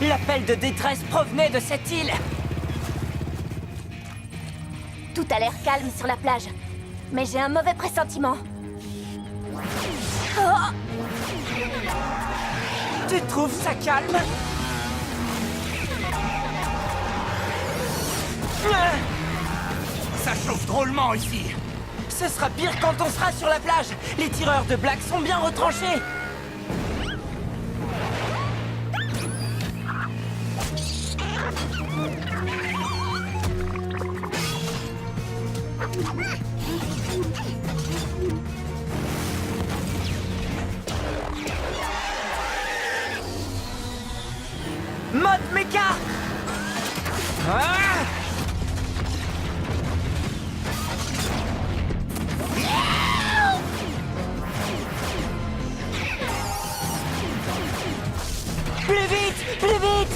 L'appel de détresse provenait de cette île. Tout a l'air calme sur la plage. Mais j'ai un mauvais pressentiment. Oh! Tu trouves ça calme? Ça chauffe drôlement ici. Ce sera pire quand on sera sur la plage. Les tireurs de blagues sont bien retranchés. Mode méca! Ah! Plus vite! Plus vite!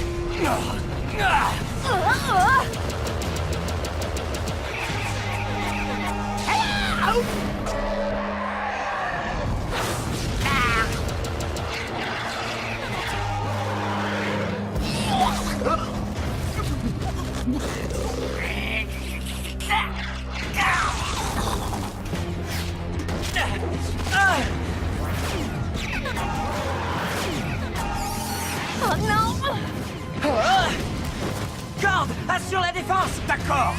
Oh non! Corde, assure la défense! D'accord.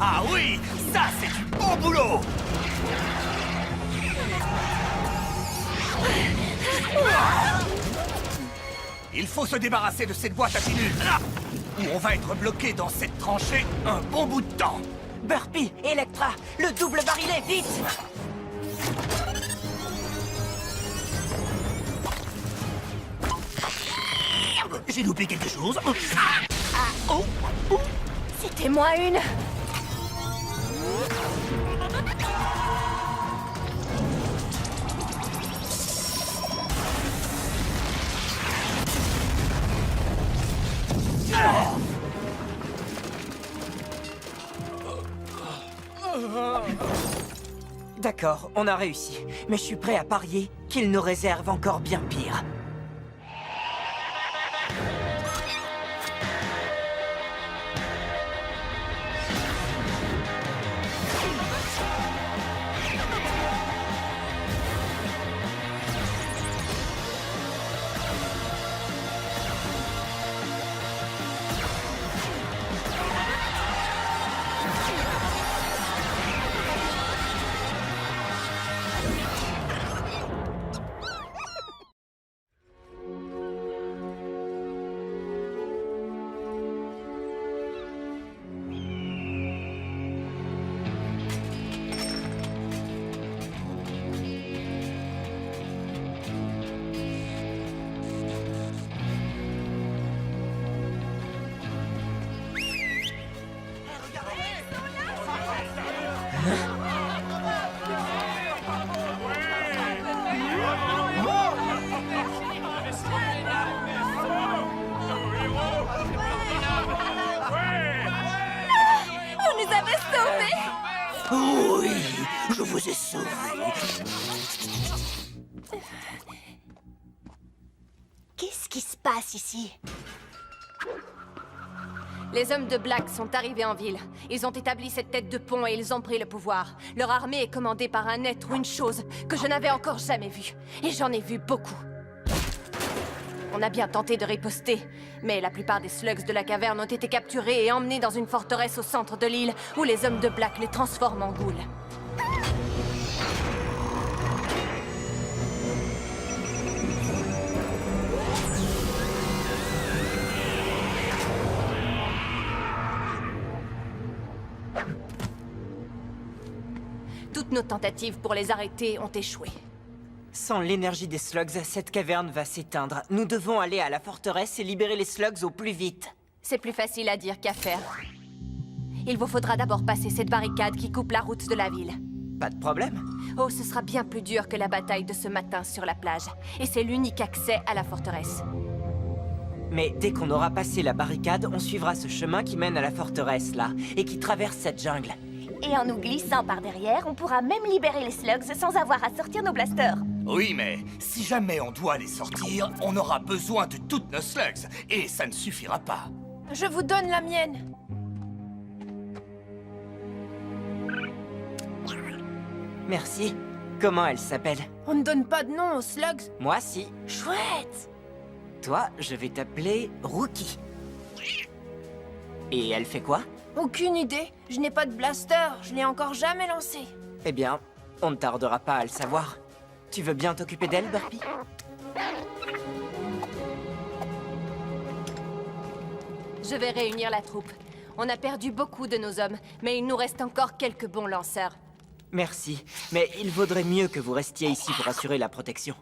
Ah oui, ça c'est du bon boulot. Il faut se débarrasser de cette boîte à pilules, là, où on va être bloqué dans cette tranchée un bon bout de temps. Burpee, Electra, le double barillet, vite! J'ai loupé quelque chose. C'était moi une! D'accord, on a réussi. Mais je suis prêt à parier qu'il nous réserve encore bien pire. Vous nous avez sauvés! Oui, je vous ai sauvé. Qu'est-ce qui se passe ici? Les hommes de Black sont arrivés en ville. Ils ont établi cette tête de pont et ils ont pris le pouvoir. Leur armée est commandée par un être ou une chose que je n'avais encore jamais vue. Et j'en ai vu beaucoup. On a bien tenté de riposter, mais la plupart des slugs de la caverne ont été capturés et emmenés dans une forteresse au centre de l'île où les hommes de Black les transforment en ghouls. Toutes nos tentatives pour les arrêter ont échoué. Sans l'énergie des slugs, cette caverne va s'éteindre. Nous devons aller à la forteresse et libérer les slugs au plus vite. C'est plus facile à dire qu'à faire. Il vous faudra d'abord passer cette barricade qui coupe la route de la ville. Pas de problème. Oh, ce sera bien plus dur que la bataille de ce matin sur la plage. Et c'est l'unique accès à la forteresse. Mais dès qu'on aura passé la barricade, on suivra ce chemin qui mène à la forteresse, là, et qui traverse cette jungle. Et en nous glissant par derrière, on pourra même libérer les slugs sans avoir à sortir nos blasters. Oui, mais si jamais on doit les sortir, on aura besoin de toutes nos slugs, et ça ne suffira pas. Je vous donne la mienne. Merci. Comment elle s'appelle? On ne donne pas de nom aux slugs. Moi, si. Chouette! Toi, je vais t'appeler Rookie. Et elle fait quoi? Aucune idée. Je n'ai pas de blaster. Je l'ai encore jamais lancé. Eh bien, on ne tardera pas à le savoir. Tu veux bien t'occuper d'elle, Burpee? Je vais réunir la troupe. On a perdu beaucoup de nos hommes, mais il nous reste encore quelques bons lanceurs. Merci, mais il vaudrait mieux que vous restiez ici pour assurer la protection.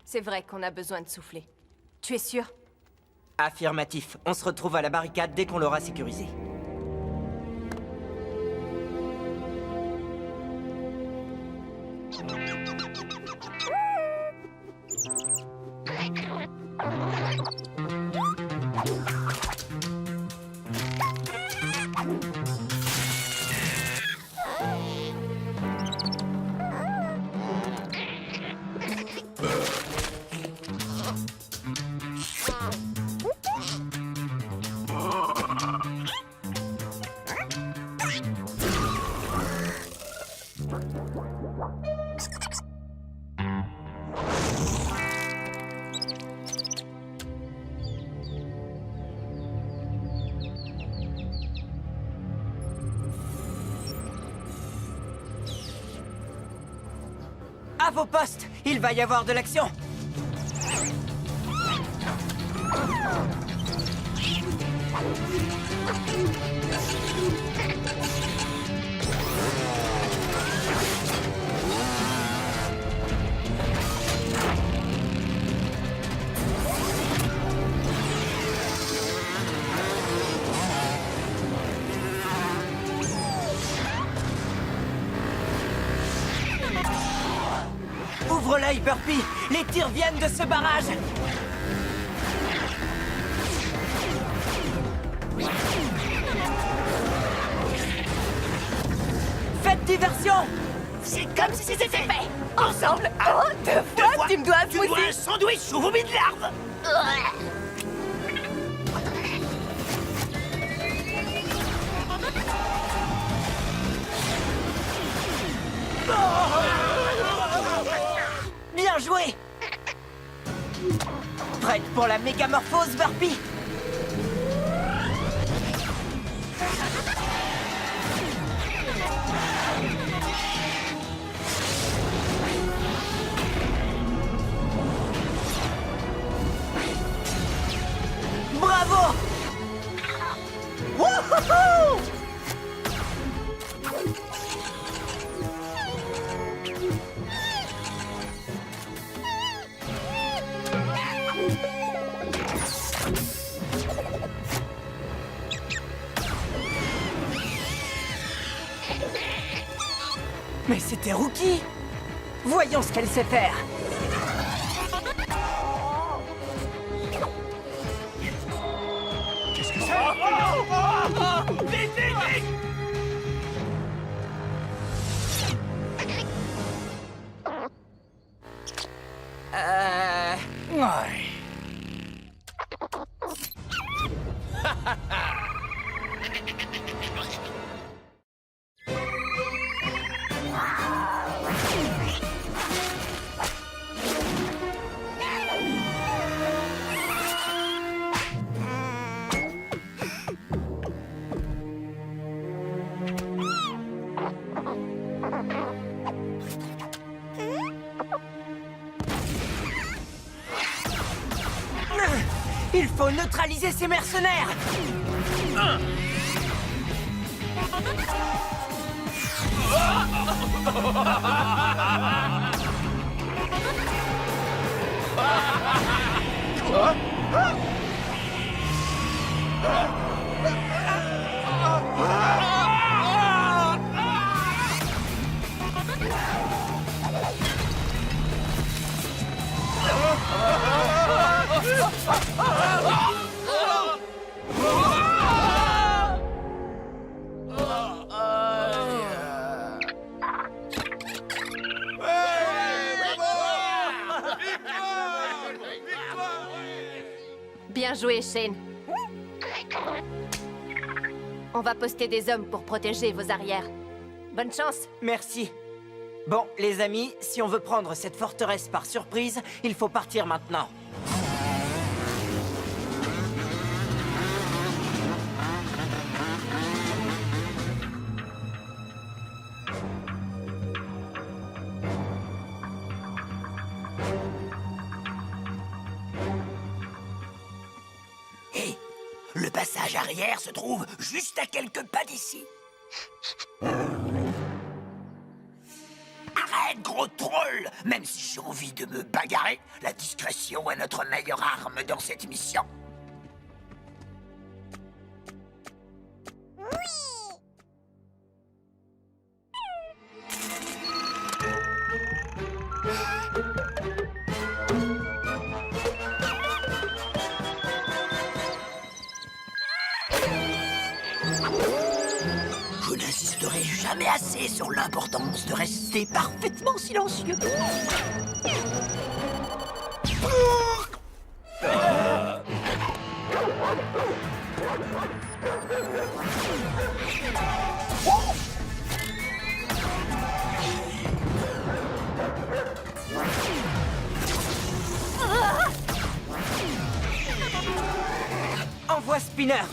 C'est vrai qu'on a besoin de souffler. Tu es sûr? Affirmatif. On se retrouve à la barricade dès qu'on l'aura sécurisée. À vos postes! Il va y avoir de l'action! Ouvre l'œil, Burpee! Les tirs viennent de ce barrage! Faites diversion! C'est comme si c'était fait! Ensemble! Oh, deux fois, tu me dois un smoothie! un sandwich au vomi de larve! Bien joué! Prête pour la mégamorphose, Burpee? Bravo! Wouhou! Mais c'était Rookie! Voyons ce qu'elle sait faire! Qu'est-ce que c'est? Vite, vite, vite! Ouais. Il faut neutraliser ces mercenaires! Bien joué, Shane. On va poster des hommes pour protéger vos arrières. Bonne chance. Merci. Bon, les amis, si on veut prendre cette forteresse par surprise, il faut partir maintenant. Hé, le passage arrière se trouve juste à quelques pas d'ici. Arrête, gros troll! Même si j'ai envie de me bagarrer, la discrétion est notre meilleure arme dans cette mission. Je n'insisterai jamais assez sur l'importance de rester parfaitement silencieux. Envoie Spinner.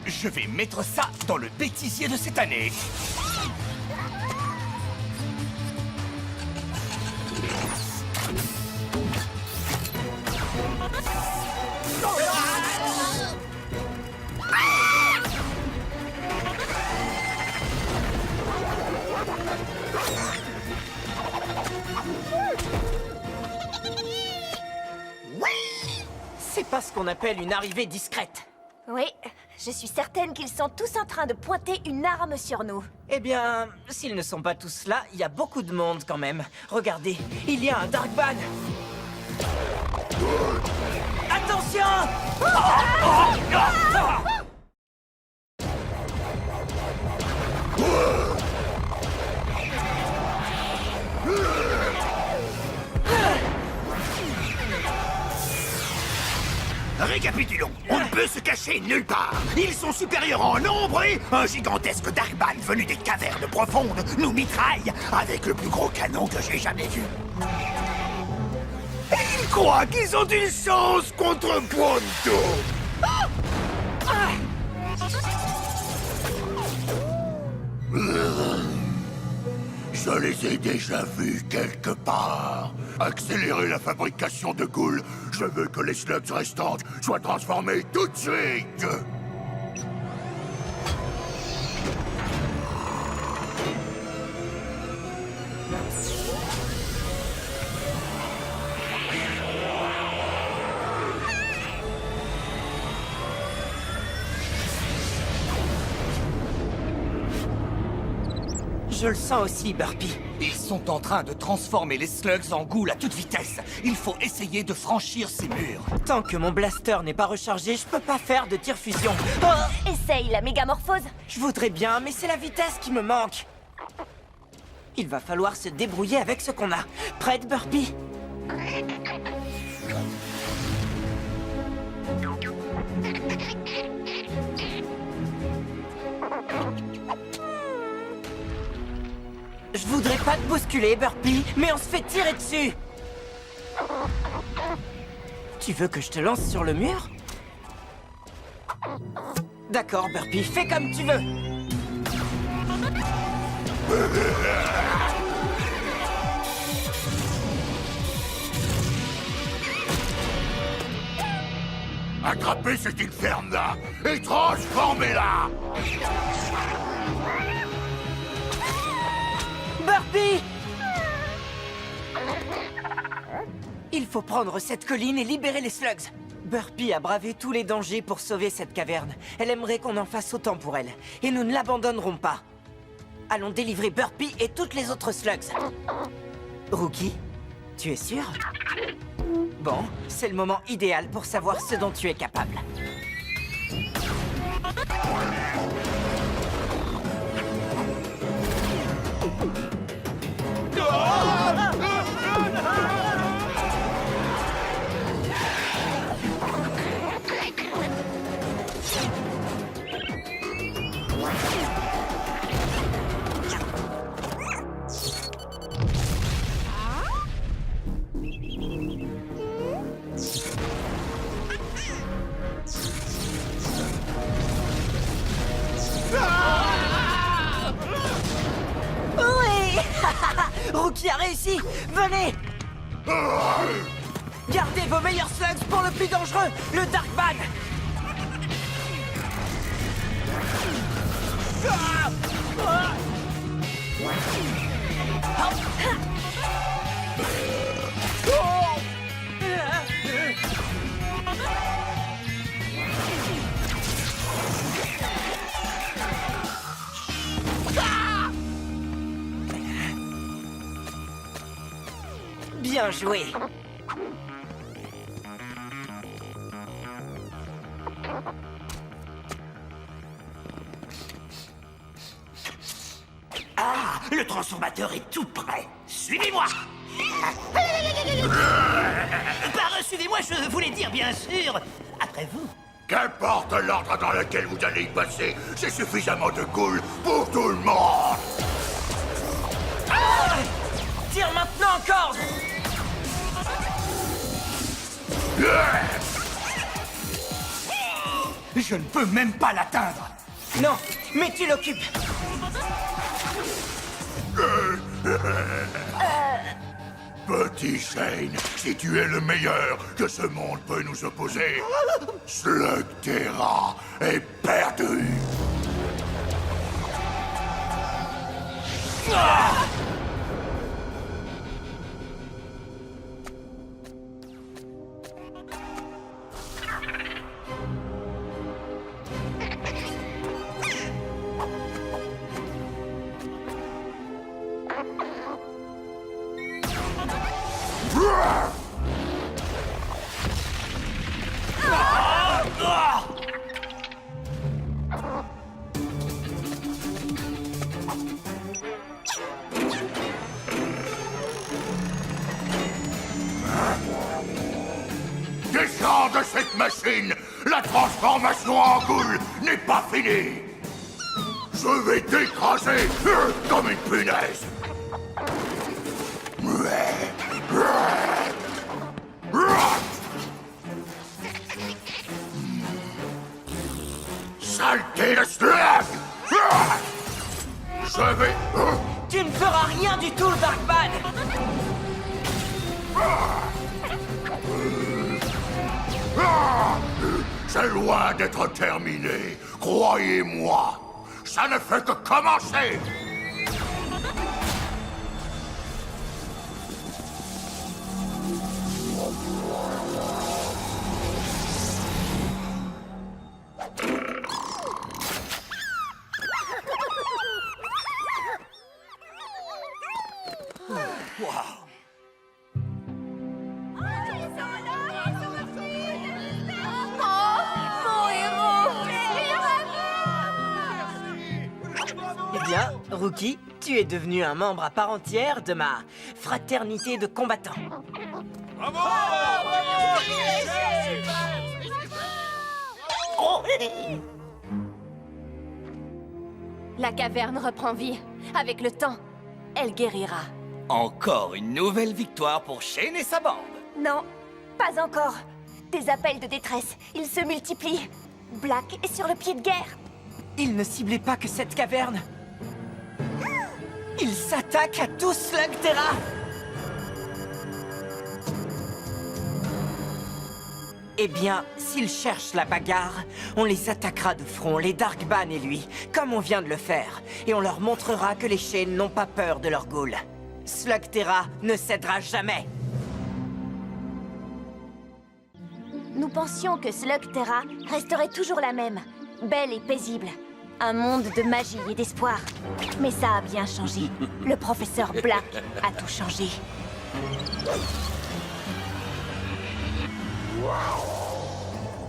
Je vais mettre ça dans le bêtisier de cette année. C'est pas ce qu'on appelle une arrivée discrète. Oui, je suis certaine qu'ils sont tous en train de pointer une arme sur nous. Eh bien, s'ils ne sont pas tous là, il y a beaucoup de monde quand même. Regardez, il y a un Darkban. Attention! Récapitulons, on ne peut se cacher nulle part. Ils sont supérieurs en nombre et un gigantesque Darkban venu des cavernes profondes nous mitraille avec le plus gros canon que j'ai jamais vu. Et ils croient qu'ils ont une chance contre Ponto. Je les ai déjà vus quelque part. Accélérer la fabrication de ghouls. Je veux que les slugs restantes soient transformées tout de suite. Je le sens aussi, Burpee. Ils sont en train de transformer les slugs en ghouls à toute vitesse. Il faut essayer de franchir ces murs. Tant que mon blaster n'est pas rechargé, je peux pas faire de tir fusion. Oh, Essaye la mégamorphose. je voudrais bien, mais c'est la vitesse qui me manque. Il va falloir se débrouiller avec ce qu'on a. Prête, Burpee? Je voudrais pas te bousculer, Burpee, mais on se fait tirer dessus. Tu veux que je te lance sur le mur? D'accord, Burpee, fais comme tu veux. Attrapez cette inferne-là et transformez-la! Burpy! Il faut prendre cette colline et libérer les slugs. Burpy a bravé tous les dangers pour sauver cette caverne. Elle aimerait qu'on en fasse autant pour elle. Et nous ne l'abandonnerons pas. Allons délivrer Burpy et toutes les autres slugs. Rookie, tu es sûr? Bon, c'est le moment idéal pour savoir ce dont tu es capable. Oui! Rookie a réussi! Venez! Gardez vos meilleurs slugs pour le plus dangereux, le Darkban! Bien joué! Ah, le transformateur est tout prêt. Suivez-moi. Suivez-moi, je voulais dire, bien sûr, après vous. Qu'importe l'ordre dans lequel vous allez y passer, c'est suffisamment de cool pour tout le monde. Tire maintenant encore! Je ne peux même pas l'atteindre. Non, mais tu l'occupes! Petit Shane, si tu es le meilleur que ce monde peut nous opposer, Slugterra est perdu. Descends de cette machine! La transformation en goule n'est pas finie! Je vais t'écraser comme une punaise! Saleté de slug! Je vais... Tu ne feras rien du tout, Darkban! C'est loin d'être terminé, croyez-moi. Ça ne fait que commencer. Eh bien, Rookie, tu es devenu un membre à part entière de ma fraternité de combattants. La caverne reprend vie. Avec le temps, elle guérira. Encore une nouvelle victoire pour Shane et sa bande. Non, pas encore. Des appels de détresse, ils se multiplient. Black est sur le pied de guerre. Il ne ciblait pas que cette caverne. Il s'attaque à tout Slugterra. Eh bien, s'ils cherchent la bagarre, on les attaquera de front, les Darkban et lui, comme on vient de le faire. Et on leur montrera que les chaînes n'ont pas peur de leur Ghoul. Slugterra ne cédera jamais. Nous pensions que Slugterra resterait toujours la même, belle et paisible. Un monde de magie et d'espoir. Mais ça a bien changé. Le professeur Black a tout changé.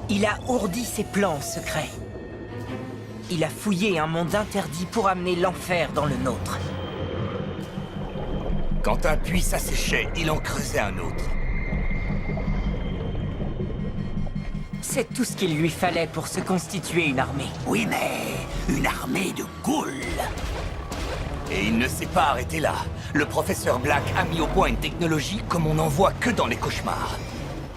Il a ourdi ses plans secrets. Il a fouillé un monde interdit pour amener l'enfer dans le nôtre. Quand un puits s'asséchait, il en creusait un autre. C'est tout ce qu'il lui fallait pour se constituer une armée. Oui, mais une armée de ghouls. Et il ne s'est pas arrêté là. Le professeur Black a mis au point une technologie comme on n'en voit que dans les cauchemars.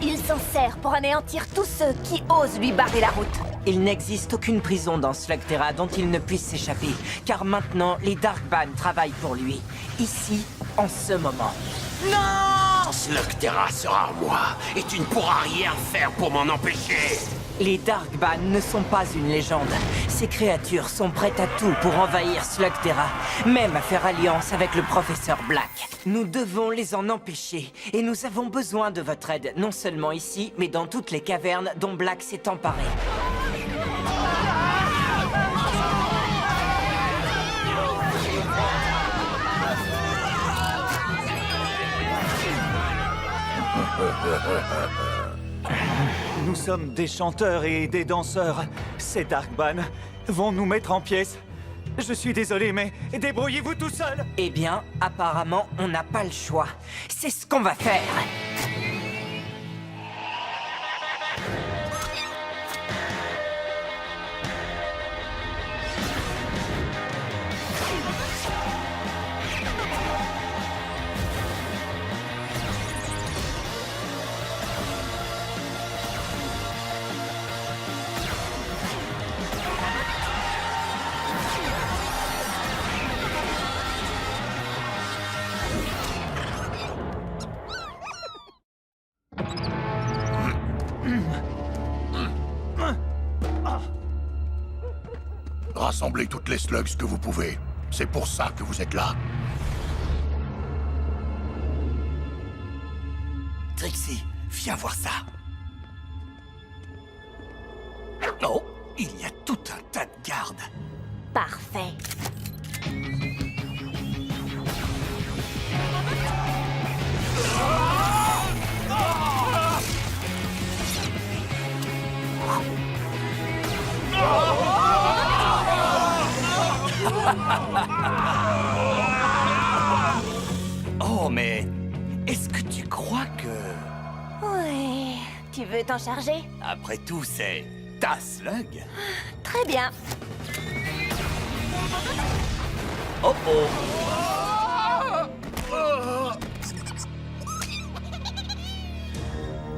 Il s'en sert pour anéantir tous ceux qui osent lui barrer la route. Il n'existe aucune prison dans Slugterra dont il ne puisse s'échapper, car maintenant, les Darkban travaillent pour lui. Ici, en ce moment. Non! Slugterra sera à moi, et tu ne pourras rien faire pour m'en empêcher. Les Darkban ne sont pas une légende. Ces créatures sont prêtes à tout pour envahir Slugterra, même à faire alliance avec le professeur Black. Nous devons les en empêcher, et nous avons besoin de votre aide, non seulement ici, mais dans toutes les cavernes dont Black s'est emparé. Nous sommes des chanteurs et des danseurs. Ces Darkban vont nous mettre en pièces. Je suis désolé, mais débrouillez-vous tout seul. Eh bien, apparemment, on n'a pas le choix. C'est ce qu'on va faire. Rassemblez toutes les slugs que vous pouvez. C'est pour ça que vous êtes là. Trixie, viens voir ça. Oh, il y a tout un tas de gardes. Parfait. Oh, mais est-ce que tu crois que... Ouais. Tu veux t'en charger? Après tout, c'est ta slug? Très bien. Oh oh!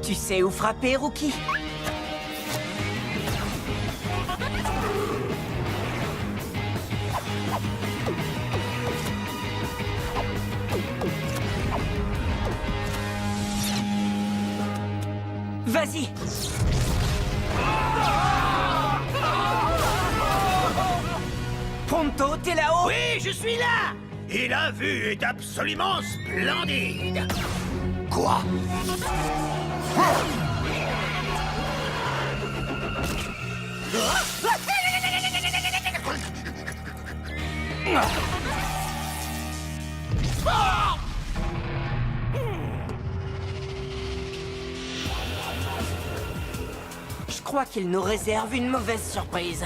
Tu sais où frapper, Rookie? Vas-y! Pronto, t'es là-haut? Oui, je suis là! Et la vue est absolument splendide! Quoi? Je crois qu'il nous réserve une mauvaise surprise.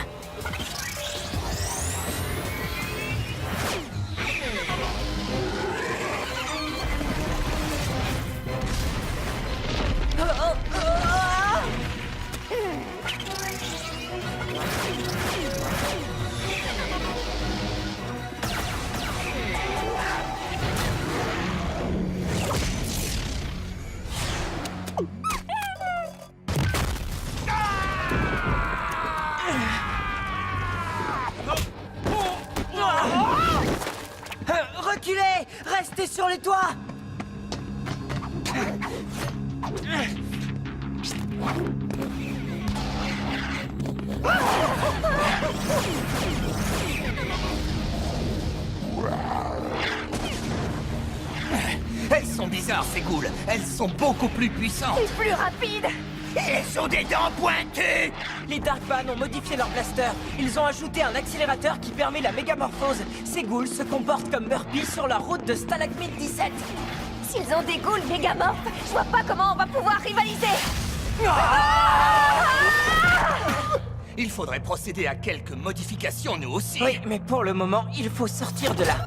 Reculez! Restez sur les toits! Elles sont bizarres, ces ghouls. Elles sont beaucoup plus puissantes. Et plus rapide. Et elles ont des dents pointues. Les Darkban ont modifié leur blaster. Ils ont ajouté un accélérateur qui permet la mégamorphose. Ces ghouls se comportent comme Burpee sur la route de Stalagmite 17. S'ils ont des ghouls mégamorphes, je vois pas comment on va pouvoir rivaliser. Il faudrait procéder à quelques modifications, nous aussi. Oui, mais pour le moment, il faut sortir de là.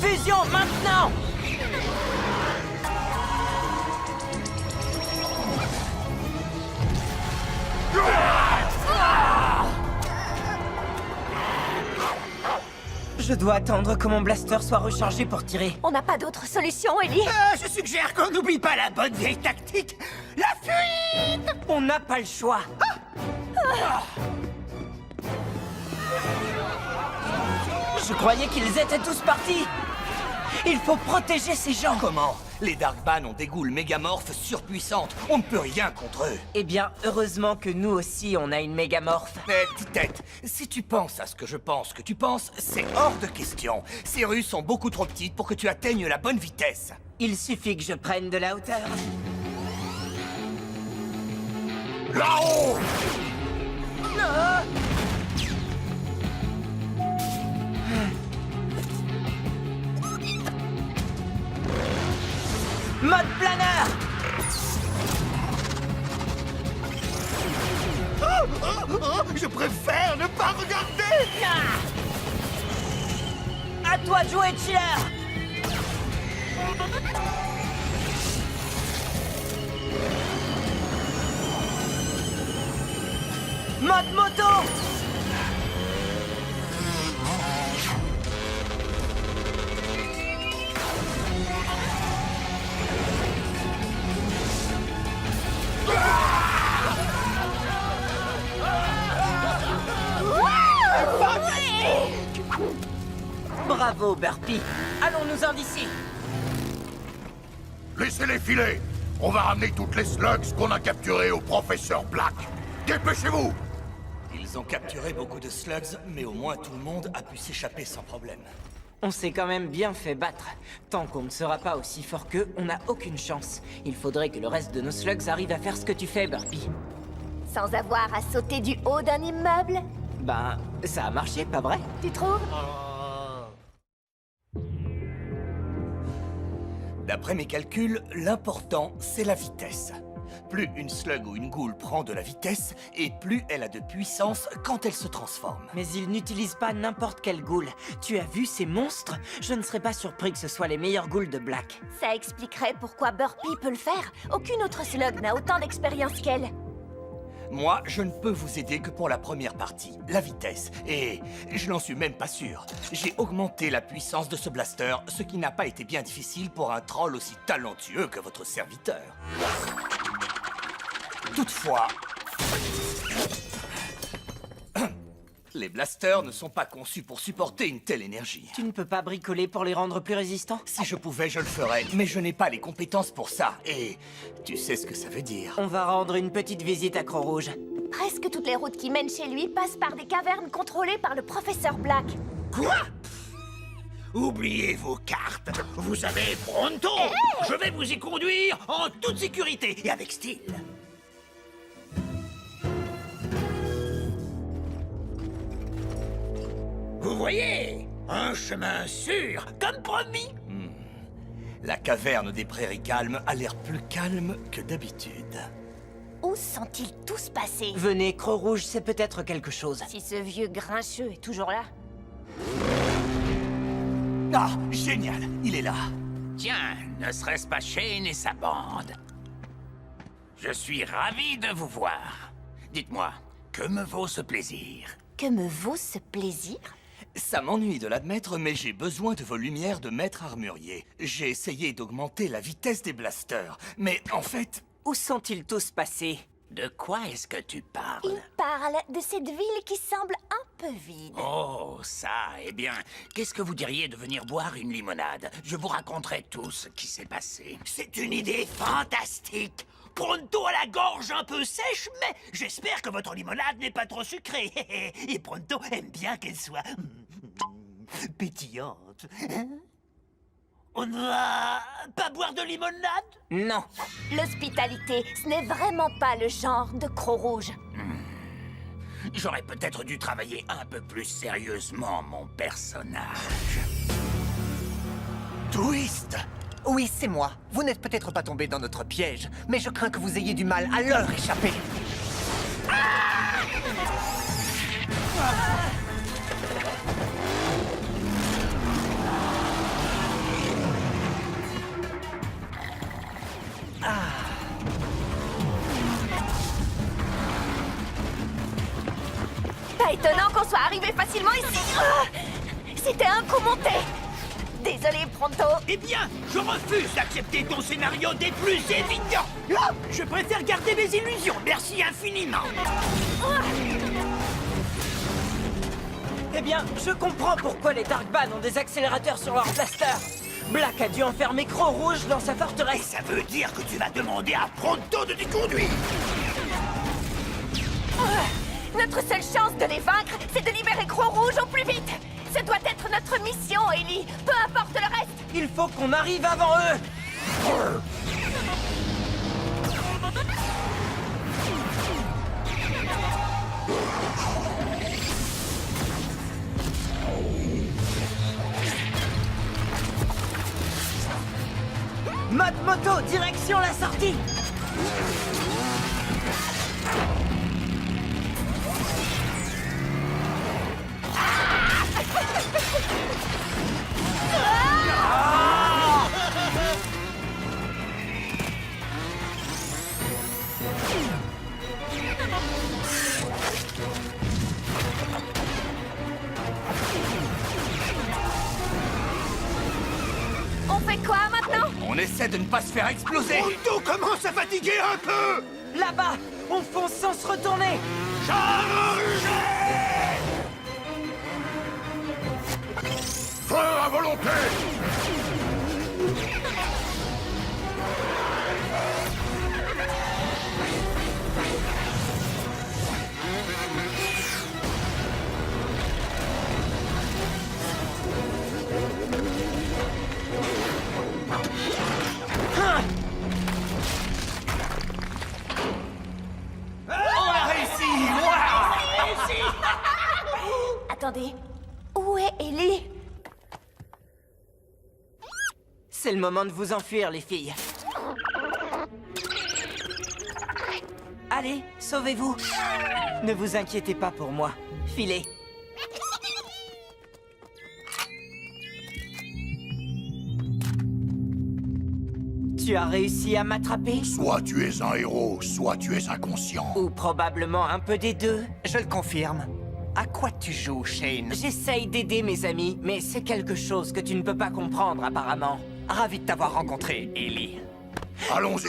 Fusion maintenant! Je dois attendre que mon blaster soit rechargé pour tirer. On n'a pas d'autre solution, Ellie. Je suggère qu'on n'oublie pas la bonne vieille tactique, la fuite. On n'a pas le choix. Je croyais qu'ils étaient tous partis. Il faut protéger ces gens. Comment? Les Darkban ont des ghouls mégamorphes surpuissantes. On ne peut rien contre eux. Eh bien, heureusement que nous aussi, on a une mégamorphe. Mais petite tête, si tu penses à ce que je pense que tu penses, c'est hors de question. Ces rues sont beaucoup trop petites pour que tu atteignes la bonne vitesse. Il suffit que je prenne de la hauteur. Là-haut. Mode planeur! Je préfère ne pas regarder. À toi de jouer, Chiller! Mode moto! Bravo, Burpee. Allons-nous-en d'ici. Laissez-les filer. On va ramener toutes les slugs qu'on a capturées au professeur Black. Dépêchez-vous. Ils ont capturé beaucoup de slugs, mais au moins tout le monde a pu s'échapper sans problème. On s'est quand même bien fait battre. Tant qu'on ne sera pas aussi fort qu'eux, on n'a aucune chance. Il faudrait que le reste de nos slugs arrive à faire ce que tu fais, Burpee. Sans avoir à sauter du haut d'un immeuble, Ben, ça a marché, pas vrai? tu trouves? D'après mes calculs, l'important, c'est la vitesse. Plus une slug ou une ghoul prend de la vitesse, et plus elle a de puissance quand elle se transforme. Mais ils n'utilisent pas n'importe quel ghoul. Tu as vu ces monstres? Je ne serais pas surpris que ce soient les meilleurs ghouls de Black. Ça expliquerait pourquoi Burpee peut le faire. Aucune autre slug n'a autant d'expérience qu'elle. Moi, je ne peux vous aider que pour la première partie, la vitesse. Et je n'en suis même pas sûr. J'ai augmenté la puissance de ce blaster, ce qui n'a pas été bien difficile pour un troll aussi talentueux que votre serviteur. Toutefois, les blasters ne sont pas conçus pour supporter une telle énergie. Tu ne peux pas bricoler pour les rendre plus résistants? Si je pouvais, je le ferais, mais je n'ai pas les compétences pour ça. Et tu sais ce que ça veut dire. On va rendre une petite visite à Croc-Rouge. Presque toutes les routes qui mènent chez lui passent par des cavernes contrôlées par le professeur Black. Quoi? Oubliez vos cartes. Vous savez, pronto. Je vais vous y conduire en toute sécurité et avec style. Vous voyez? Un chemin sûr, comme promis. La caverne des prairies calmes a l'air plus calme que d'habitude. Où sont-ils tous passés? Venez, Croc-Rouge, c'est peut-être quelque chose. Si ce vieux grincheux est toujours là. Ah, génial, il est là. Tiens, ne serait-ce pas Shane et sa bande? Je suis ravi de vous voir. Dites-moi, que me vaut ce plaisir? Que me vaut ce plaisir? Ça m'ennuie de l'admettre, mais j'ai besoin de vos lumières de maître armurier. J'ai essayé d'augmenter la vitesse des blasters, mais en fait... Où sont-ils tous passés? De quoi est-ce que tu parles? Il parle de cette ville qui semble un peu vide. Oh, ça, eh bien, qu'est-ce que vous diriez de venir boire une limonade? Je vous raconterai tout ce qui s'est passé. C'est une idée fantastique. Pronto à la gorge un peu sèche, mais j'espère que votre limonade n'est pas trop sucrée. Et Pronto aime bien qu'elle soit pétillante. Hein? On ne va pas boire de limonade? Non. L'hospitalité, ce n'est vraiment pas le genre de croc rouge. J'aurais peut-être dû travailler un peu plus sérieusement mon personnage. Twist! Oui, c'est moi. Vous n'êtes peut-être pas tombé dans notre piège, mais je crains que vous ayez du mal à leur échapper. Pas étonnant qu'on soit arrivé facilement ici. C'était un coup monté. Désolé, Pronto. Eh bien, je refuse d'accepter ton scénario des plus évidents. Ah, je préfère garder mes illusions. Merci infiniment. Eh bien, je comprends pourquoi les Darkban ont des accélérateurs sur leur blaster. Black a dû enfermer Croc Rouge dans sa Et forteresse. ça veut dire que tu vas demander à Pronto de t'y conduire. Notre seule chance de les vaincre, c'est de libérer Croc Rouge au plus vite. Ce doit être notre mission, Ellie. Peu importe le reste. Il faut qu'on arrive avant eux. Mode moto, direction la sortie. On fait quoi maintenant? On essaie de ne pas se faire exploser. Pronto commence à fatiguer un peu. Là-bas, on fonce sans se retourner. Chargez! Feu à volonté! On a réussi. Waouh! Attendez. Où est Ellie? C'est le moment de vous enfuir, les filles. Allez, sauvez-vous. Ne vous inquiétez pas pour moi. Filez. Tu as réussi à m'attraper? Soit tu es un héros, soit tu es inconscient. Ou probablement un peu des deux. Je le confirme. À quoi tu joues, Shane? J'essaye d'aider mes amis, mais c'est quelque chose que tu ne peux pas comprendre apparemment. Ravi de t'avoir rencontré, Ellie. Allons-y.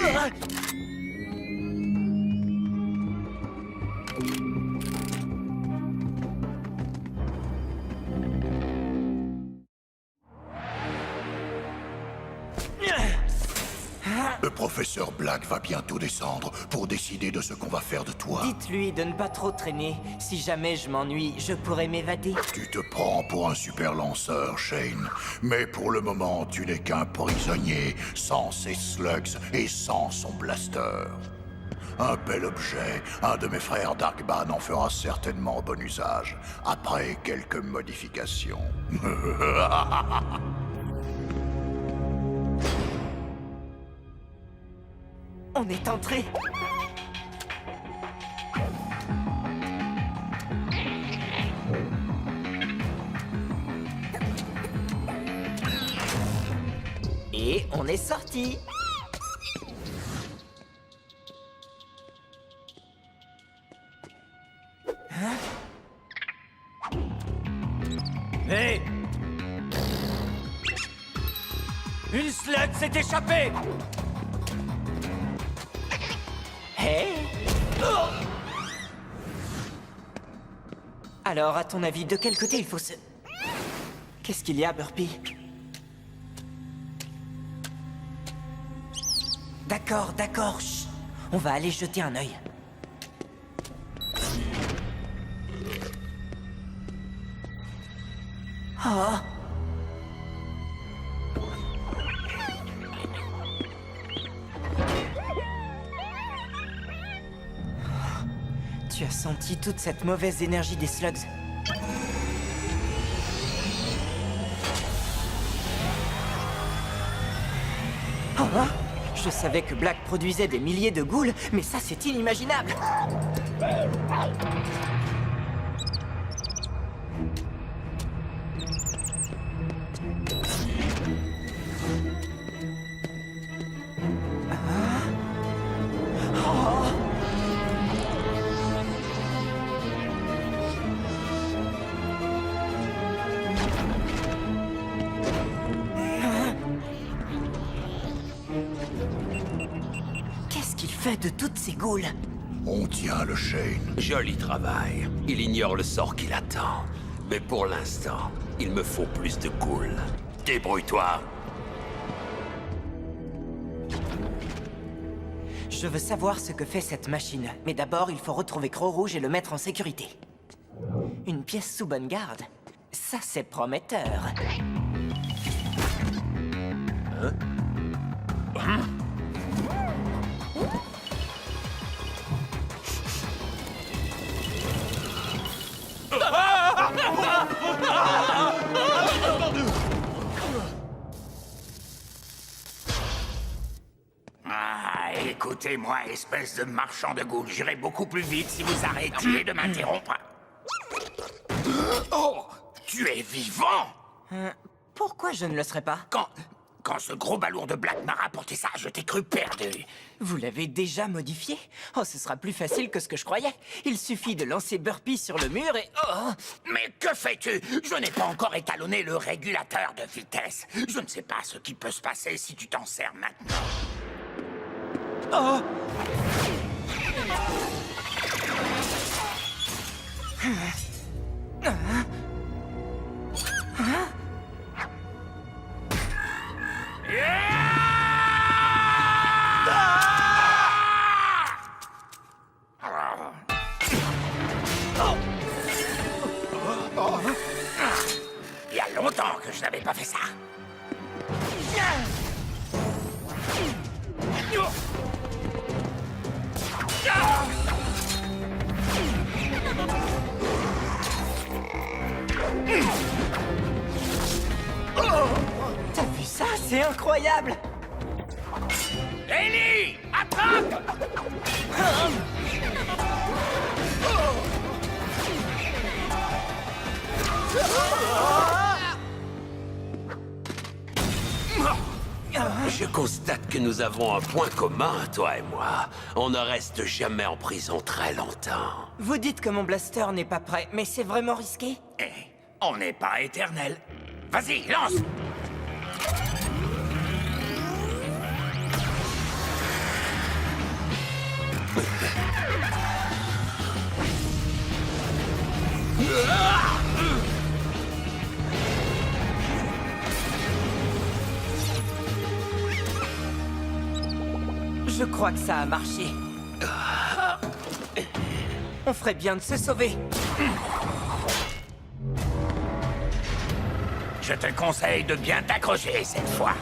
Le professeur Black va bientôt descendre pour décider de ce qu'on va faire de toi. Dites-lui de ne pas trop traîner. Si jamais je m'ennuie, je pourrais m'évader. Tu te prends pour un super lanceur, Shane. Mais pour le moment, tu n'es qu'un prisonnier, sans ses slugs et sans son blaster. Un bel objet. Un de mes frères Darkban en fera certainement bon usage, après quelques modifications. On est entré. Et on est sorti. Hé! Une slug s'est échappée! Hey! Alors, à ton avis, de quel côté il faut se... Qu'est-ce qu'il y a, Burpee? D'accord, d'accord, chut. On va aller jeter un œil. Oh! Tu as senti toute cette mauvaise énergie des slugs? Oh, hein? Je savais que Black produisait des milliers de ghouls, mais ça c'est inimaginable! Qu'est-ce qu'il fait de toutes ces ghouls? On tient le Shane. Joli travail. Il ignore le sort qui l'attend. Mais pour l'instant, il me faut plus de ghouls. Débrouille-toi. Je veux savoir ce que fait cette machine. Mais d'abord, il faut retrouver Croc-Rouge et le mettre en sécurité. Une pièce sous bonne garde. Ça, c'est prometteur. Ah, écoutez-moi, espèce de marchand de ghouls. J'irai beaucoup plus vite si vous arrêtiez de m'interrompre. Oh, tu es vivant! Pourquoi je ne le serais pas? Quand ce gros balourd de Black m'a rapporté ça, je t'ai cru perdu. Vous l'avez déjà modifié? Oh, ce sera plus facile que ce que je croyais. Il suffit de lancer Burpee sur le mur et... Oh! Mais que fais-tu? Je n'ai pas encore étalonné le régulateur de vitesse. Je ne sais pas ce qui peut se passer si tu t'en sers maintenant. Oh! Il y a longtemps que je n'avais pas fait ça. T'as vu ça? C'est incroyable! Ellie, attrape! Je constate que nous avons un point commun, toi et moi. On ne reste jamais en prison très longtemps. Vous dites que mon blaster n'est pas prêt, mais c'est vraiment risqué? Eh, on n'est pas éternel. Vas-y, lance! Je crois que ça a marché. On ferait bien de se sauver. Je te conseille de bien t'accrocher cette fois.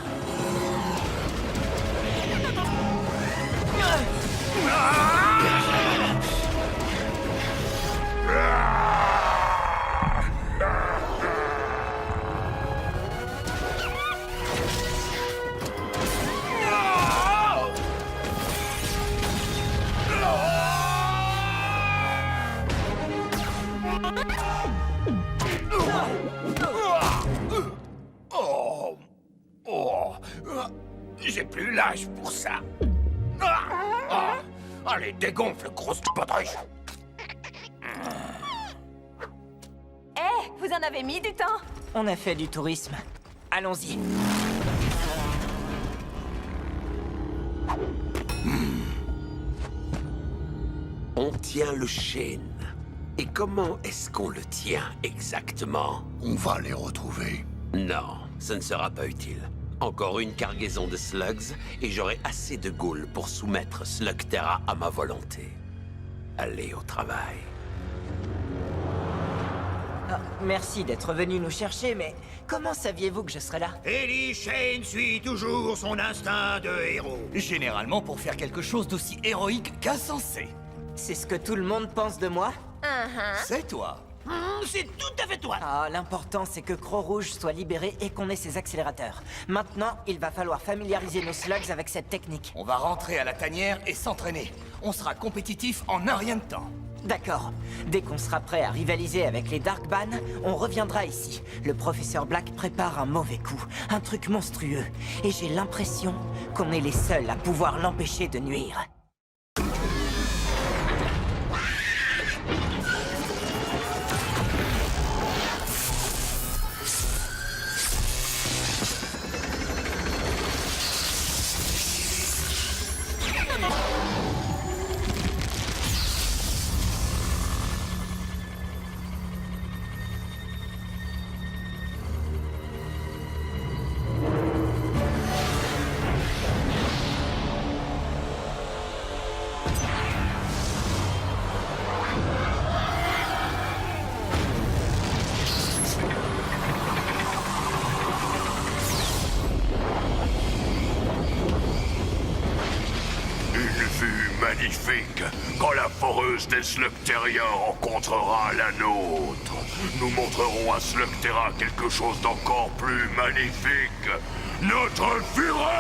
J'ai plus l'âge pour ça. Allez, dégonfle, grosse baudruche. Eh, vous en avez mis du temps? On a fait du tourisme. Allons-y. On tient le Shane. Et comment est-ce qu'on le tient exactement? On va les retrouver. Non, ce ne sera pas utile. Encore une cargaison de slugs, et j'aurai assez de ghouls pour soumettre Slugterra à ma volonté. Allez au travail. Ah, merci d'être venu nous chercher, mais comment saviez-vous que je serais là? Ellie Shane suit toujours son instinct de héros. Généralement pour faire quelque chose d'aussi héroïque qu'insensé. C'est ce que tout le monde pense de moi? C'est toi. C'est tout à fait toi. Ah, l'important c'est que Croc-Rouge soit libéré et qu'on ait ses accélérateurs. Maintenant, il va falloir familiariser nos slugs avec cette technique. On va rentrer à la tanière et s'entraîner. On sera compétitif en un rien de temps. D'accord. Dès qu'on sera prêt à rivaliser avec les Darkban, on reviendra ici. Le professeur Black prépare un mauvais coup, un truc monstrueux. Et j'ai l'impression qu'on est les seuls à pouvoir l'empêcher de nuire. Magnifique, quand la foreuse des Slugterriens rencontrera la nôtre. Nous montrerons à Slugterra quelque chose d'encore plus magnifique. Notre fureur!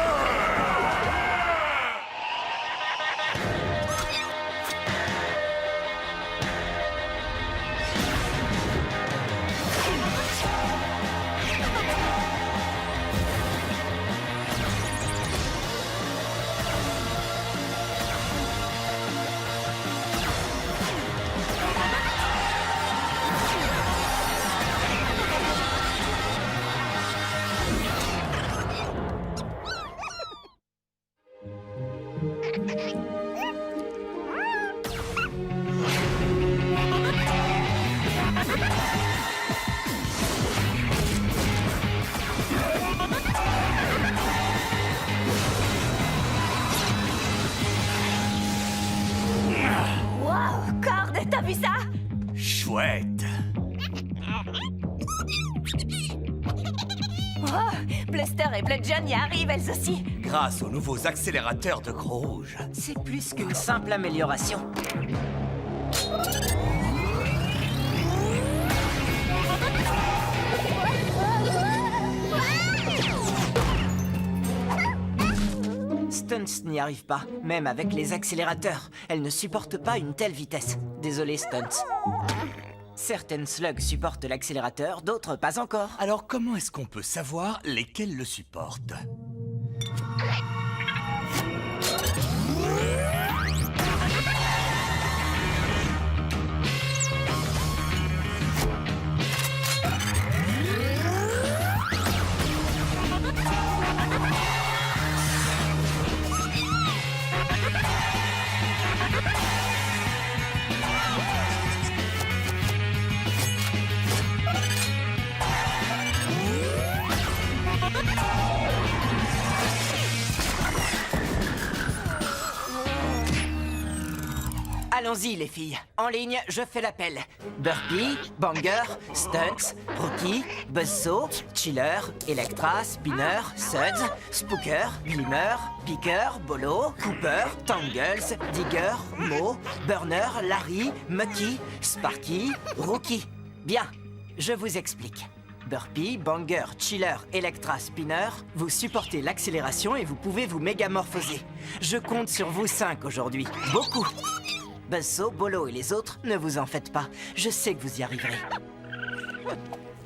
Wow, Cord, t'as vu ça? Chouette. Oh, Bluster et Bludgeon y arrivent elles aussi. Grâce aux nouveaux accélérateurs de Croc-Rouge. C'est plus qu'une simple amélioration. Stunts n'y arrive pas, même avec les accélérateurs. Elle ne supporte pas une telle vitesse. Désolé, Stunts. Certaines slugs supportent l'accélérateur, d'autres pas encore. Alors comment est-ce qu'on peut savoir lesquels le supportent? Allons-y, les filles. En ligne, je fais l'appel. Burpee, Banger, Stunts, Rookie, Buzzsaw, Chiller, Electra, Spinner, Suds, Spooker, Glimmer, Picker, Bolo, Cooper, Tangles, Digger, Mo, Burner, Larry, Mucky, Sparky, Rookie. Bien, je vous explique. Burpee, Banger, Chiller, Electra, Spinner, vous supportez l'accélération et vous pouvez vous mégamorphoser. Je compte sur vous 5 aujourd'hui. Beaucoup. Buzzsaw, Bolo et les autres, ne vous en faites pas. Je sais que vous y arriverez.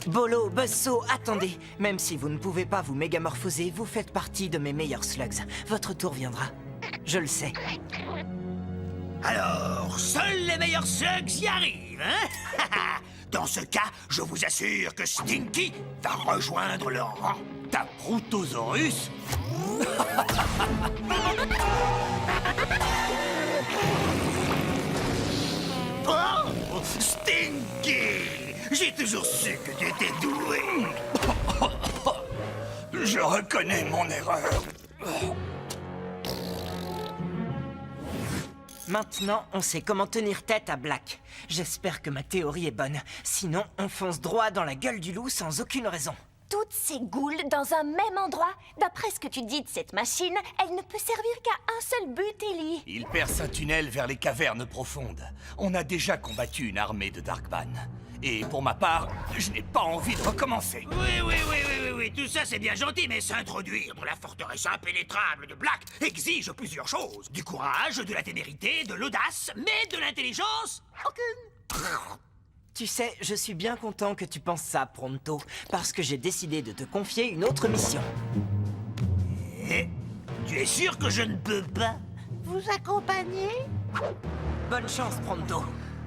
Bolo, Buzzsaw, attendez. Même si vous ne pouvez pas vous mégamorphoser, vous faites partie de mes meilleurs slugs. Votre tour viendra. Je le sais. Alors, seuls les meilleurs slugs y arrivent, hein? Dans ce cas, je vous assure que Stinky va rejoindre leur rang. Ta Protosaurus? Oh! reconnais mon erreur. Maintenant, on sait comment tenir tête à Black. J'espère que ma théorie est bonne. Sinon, on fonce droit dans la gueule du loup sans aucune raison. Toutes ces goules dans un même endroit. D'après ce que tu dis de cette machine, elle ne peut servir qu'à un seul but, Ellie. Il perce un tunnel vers les cavernes profondes. On a déjà combattu une armée de Darkban. Et pour ma part, je n'ai pas envie de recommencer. Oui, tout ça c'est bien gentil, mais s'introduire dans la forteresse impénétrable de Black exige plusieurs choses. Du courage, de la témérité, de l'audace, mais de l'intelligence, aucune. Tu sais, je suis bien content que tu penses ça, Pronto, parce que j'ai décidé de te confier une autre mission. Et tu es sûr que je ne peux pas vous accompagner? Bonne chance, Pronto.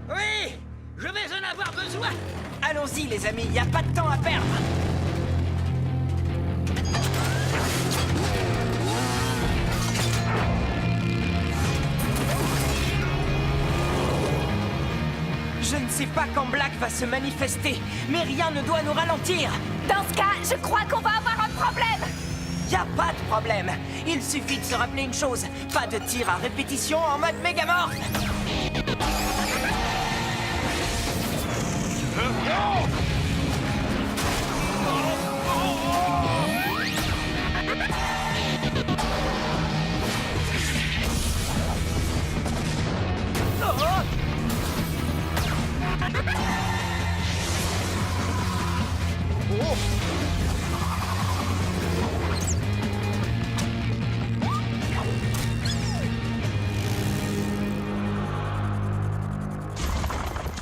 Oui, je vais en avoir besoin. Allons-y, les amis, y a pas de temps à perdre. Je ne sais pas quand Black va se manifester, mais rien ne doit nous ralentir. Dans ce cas, je crois qu'on va avoir un problème. Y a pas de problème. Il suffit de se rappeler une chose. Pas de tir à répétition en mode mégamorph.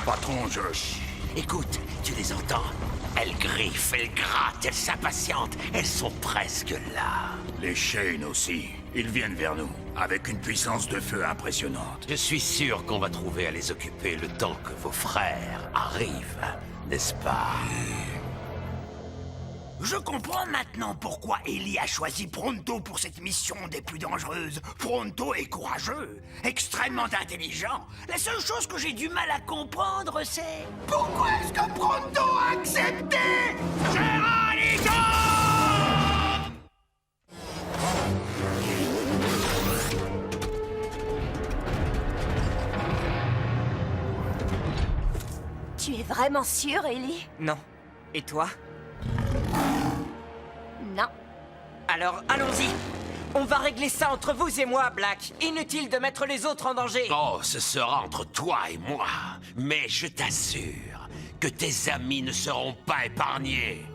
Patron Josh. Écoute, tu les entends? Elles griffent, elles grattent, elles s'impatientent. Elles sont presque là. Les Shane aussi. Ils viennent vers nous, avec une puissance de feu impressionnante. Je suis sûr qu'on va trouver à les occuper le temps que vos frères arrivent, n'est-ce pas? Je comprends maintenant pourquoi Ellie a choisi Pronto pour cette mission des plus dangereuses. Pronto est courageux, extrêmement intelligent. La seule chose que j'ai du mal à comprendre, c'est... Pourquoi est-ce que Pronto a accepté Geronimo? Tu es vraiment sûre, Ellie? Non. Et toi? Non. Alors, allons-y. On va régler ça entre vous et moi, Black. Inutile de mettre les autres en danger. Oh, ce sera entre toi et moi. Mais je t'assure que tes amis ne seront pas épargnés.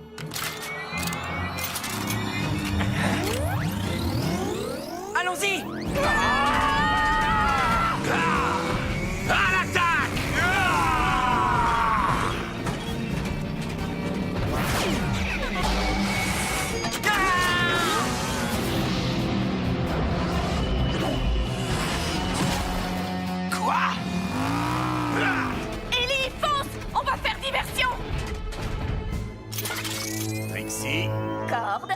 Allons-y. À l'attaque! Quoi? Ellie, fonce! On va faire diversion! Trixie, Corde.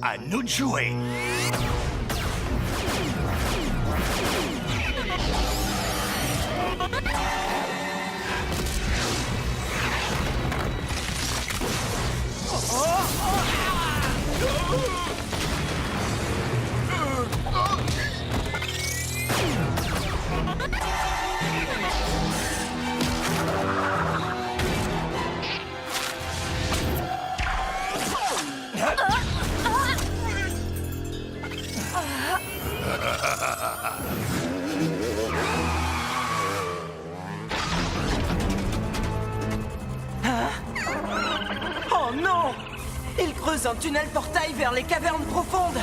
à nous de jouer. Oh non! Il creuse un tunnel portail vers les cavernes profondes.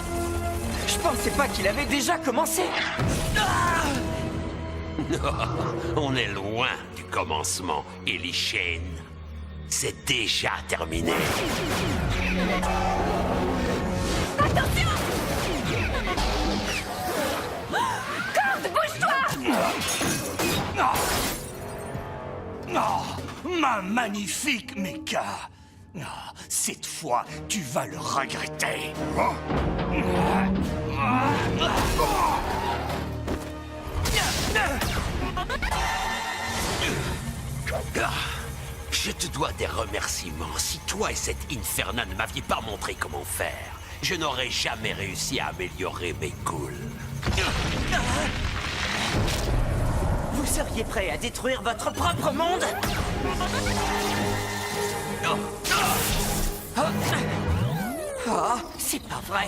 Je pensais pas qu'il avait déjà commencé. On est loin du commencement, Ellie Shane. C'est déjà terminé. Attention! Corde, bouge-toi! Oh, ma magnifique Mecha. Oh, cette fois, tu vas le regretter. Je te dois des remerciements. Si toi et cette Inferna ne m'aviez pas montré comment faire, je n'aurais jamais réussi à améliorer mes ghouls. Vous seriez prêt à détruire votre propre monde? Oh, c'est pas vrai.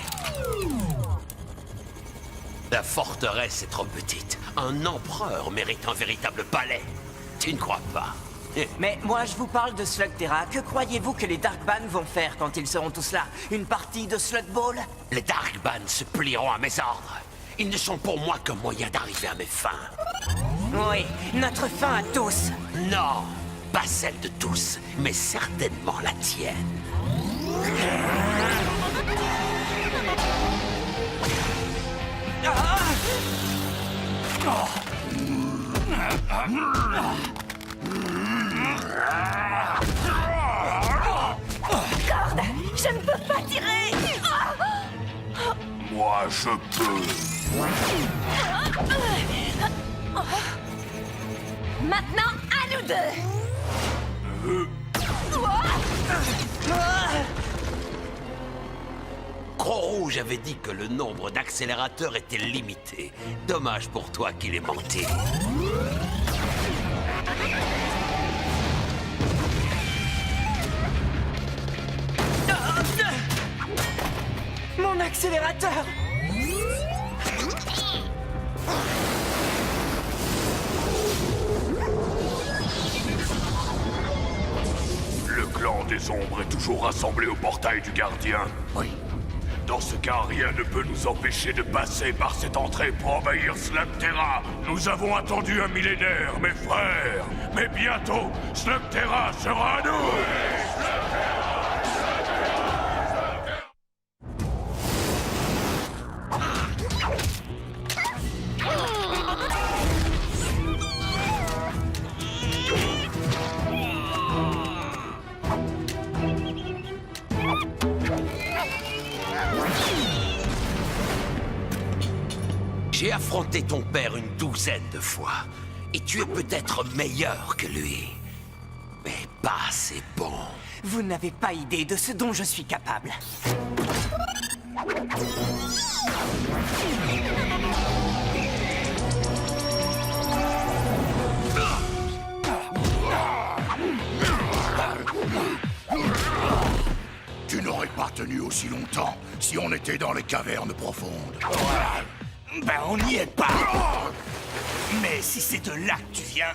La forteresse est trop petite. Un empereur mérite un véritable palais. Tu ne crois pas? Mais moi, je vous parle de Slugterra. Que croyez-vous que les Darkban vont faire quand ils seront tous là? Une partie de Slug Ball? Les Darkban se plieront à mes ordres. Ils ne sont pour moi qu'un moyen d'arriver à mes fins. Oui, notre fin à tous. Non, pas celle de tous, mais certainement la tienne. Corde, je ne peux pas tirer. Moi, je peux. Maintenant, à nous deux. Croc-Rouge avait dit que le nombre d'accélérateurs était limité. Dommage pour toi qu'il ait menti. Mon accélérateur! Le clan des ombres est toujours rassemblé au portail du gardien. Oui. Dans ce cas, rien ne peut nous empêcher de passer par cette entrée pour envahir Slugterra. Nous avons attendu un millénaire, mes frères. Mais bientôt, Slugterra sera à nous. J'ai affronté ton père une douzaine de fois. Et tu es peut-être meilleur que lui. Mais pas assez bon. Vous n'avez pas idée de ce dont je suis capable. Tu n'aurais pas tenu aussi longtemps si on était dans les cavernes profondes. Ben, on n'y est pas. Mais si c'est de là que tu viens,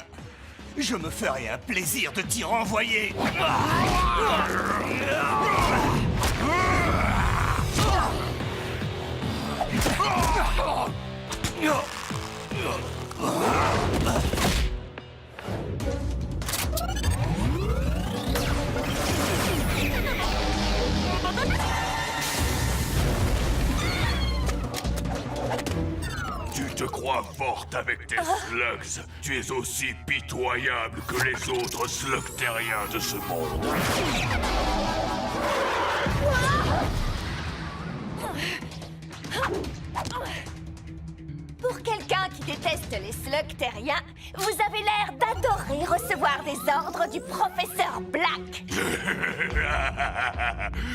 je me ferai un plaisir de t'y renvoyer. Tu te crois forte avec tes slugs. Tu es aussi pitoyable que les autres slugteriens de ce monde. Pour quelqu'un qui déteste les Slugteriens, vous avez l'air d'adorer recevoir des ordres du professeur Black.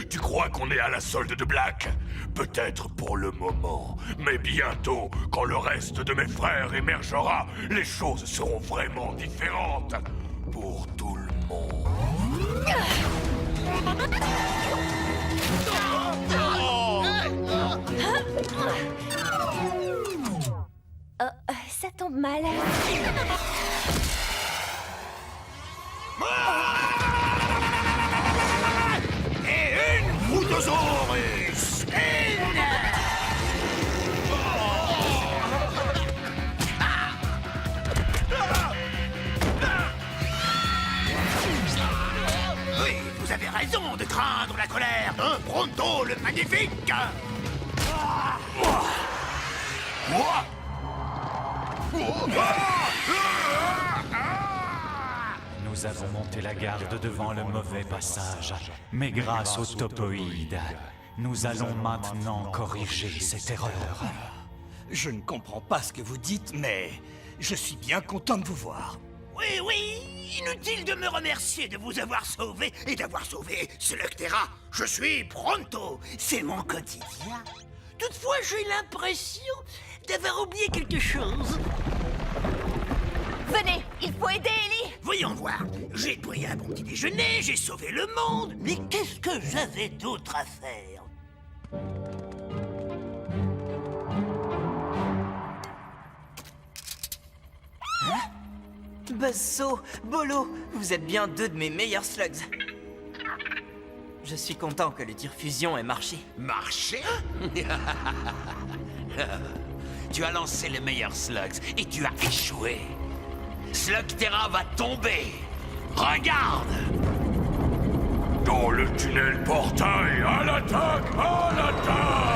Tu crois qu'on est à la solde de Black? Peut-être pour le moment, mais bientôt, quand le reste de mes frères émergera, les choses seront vraiment différentes. Pour tout le monde. Ça tombe mal. Et une Brutosaurus! Oui, vous avez raison de craindre la colère d'un Bronto le Magnifique! Nous avons monté la garde devant le mauvais passage, mais grâce au topoïde, nous allons maintenant corriger cette erreur. Je ne comprends pas ce que vous dites, mais je suis bien content de vous voir. Oui, oui, Inutile de me remercier de vous avoir sauvé et d'avoir sauvé Slugterra. Je suis pronto, c'est mon quotidien. Toutefois, j'ai l'impression d'avoir oublié quelque chose. Venez, il faut aider Ellie. Voyons voir, j'ai pris un bon petit déjeuner, j'ai sauvé le monde, mais qu'est-ce que j'avais d'autre à faire? Buzzsaw, Bolo, vous êtes bien deux de mes meilleurs slugs. Je suis content que le diffusion ait marché. Marché? Tu as lancé les meilleurs slugs et tu as échoué. Slugterra va tomber. Regarde! Dans le tunnel portail, à l'attaque! À l'attaque!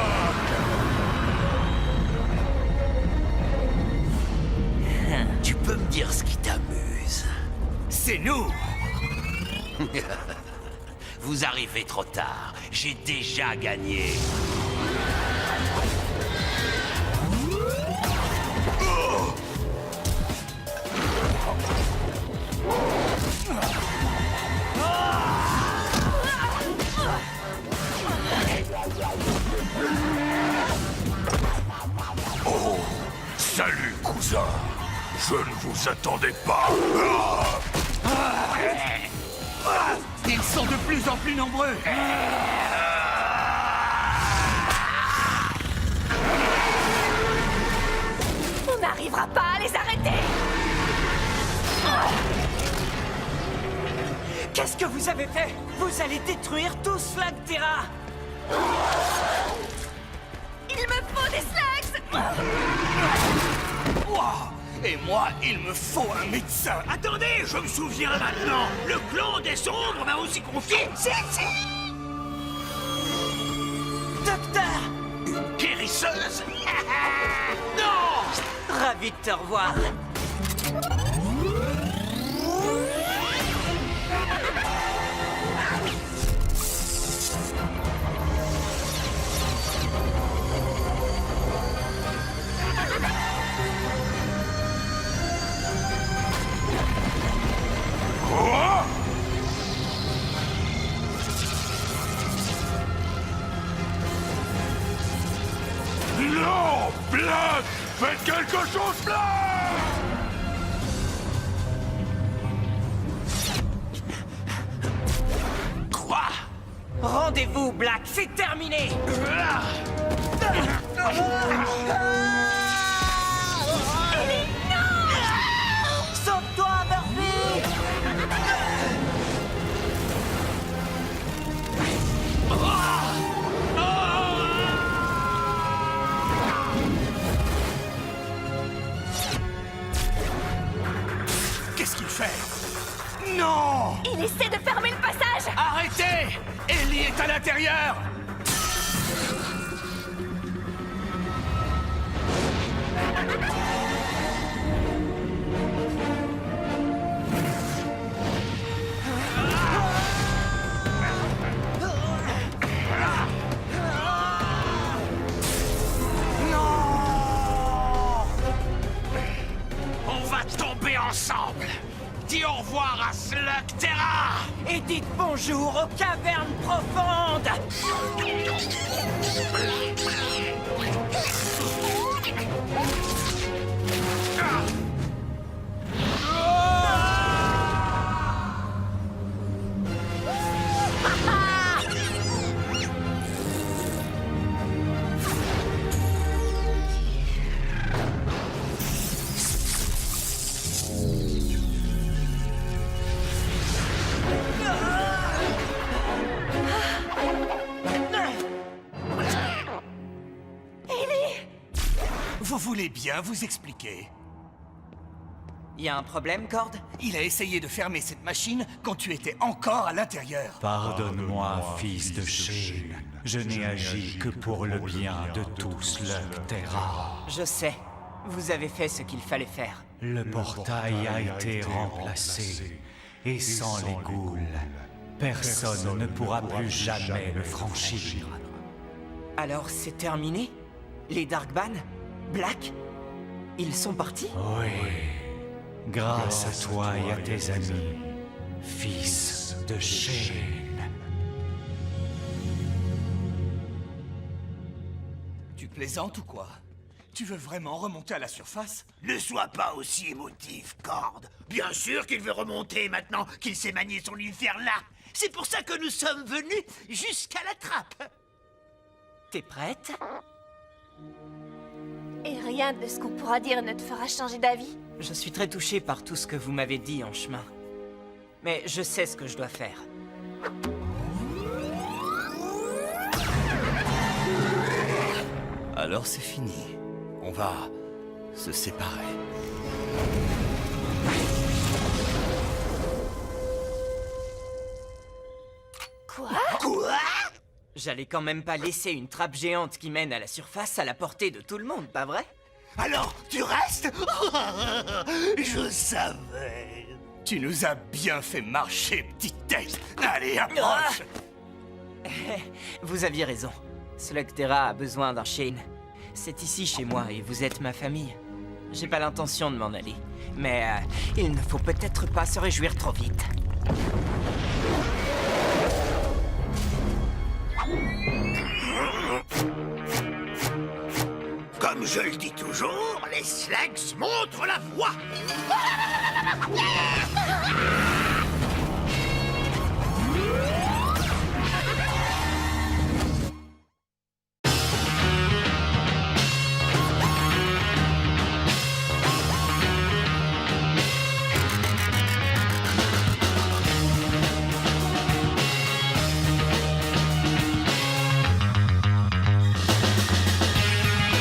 Tu peux me dire ce qui t'amuse? C'est nous! Vous arrivez trop tard. J'ai déjà gagné. Oh! Salut, cousin! Je ne vous attendais pas! Ils sont de plus en plus nombreux! On n'arrivera pas à les arrêter. Qu'est-ce que vous avez fait? Vous allez détruire tout Slugterra! Il me faut des slugs. Wow. Et moi, il me faut un médecin! Attendez, je me souviens maintenant. Le clan des ombres m'a aussi confié celle-ci. Docteur! Une guérisseuse? Non! Ravi de te revoir. Quoi? Non! Black! Faites quelque chose, Black! Quoi? Rendez-vous, Black, c'est terminé! Sauve-toi, Murphy! Qu'est-ce qu'il fait? Non! Il essaie de fermer le passage. Arrêtez! Ellie est à l'intérieur! On va tomber ensemble. Dis au revoir à Slugterra. Et dites bonjour aux cavernes profondes! Vous voulez bien vous expliquer? Y a un problème, Cord? Il a essayé de fermer cette machine quand tu étais encore à l'intérieur. Pardonne-moi, fils de Shane. Je n'ai agi que pour le bien de tout Slugterra. Je sais. Vous avez fait ce qu'il fallait faire. Le portail a été remplacé. Et sans les ghouls, personne ne pourra plus jamais le franchir. Alors c'est terminé? Les Darkban? Black? Ils sont partis? Oui. Grâce à toi et à tes amis, fils de Shane. Tu plaisantes ou quoi? Tu veux vraiment remonter à la surface? Ne sois pas aussi émotif, Cord. Bien sûr qu'il veut remonter maintenant qu'il sait manier son là. C'est pour ça que nous sommes venus jusqu'à la trappe. T'es prête? Et rien de ce qu'on pourra dire ne te fera changer d'avis? Je suis très touché par tout ce que vous m'avez dit en chemin. Mais je sais ce que je dois faire. Alors c'est fini. On va se séparer. Quoi? J'allais quand même pas laisser une trappe géante qui mène à la surface à la portée de tout le monde, pas vrai? Alors, tu restes? Je savais. Tu nous as bien fait marcher, petite tête. Allez, approche. Vous aviez raison. Slugterra a besoin d'un Shane. C'est ici chez moi et vous êtes ma famille. J'ai pas l'intention de m'en aller. Mais il ne faut peut-être pas se réjouir trop vite. Comme je le dis toujours, les slugs montrent la voie.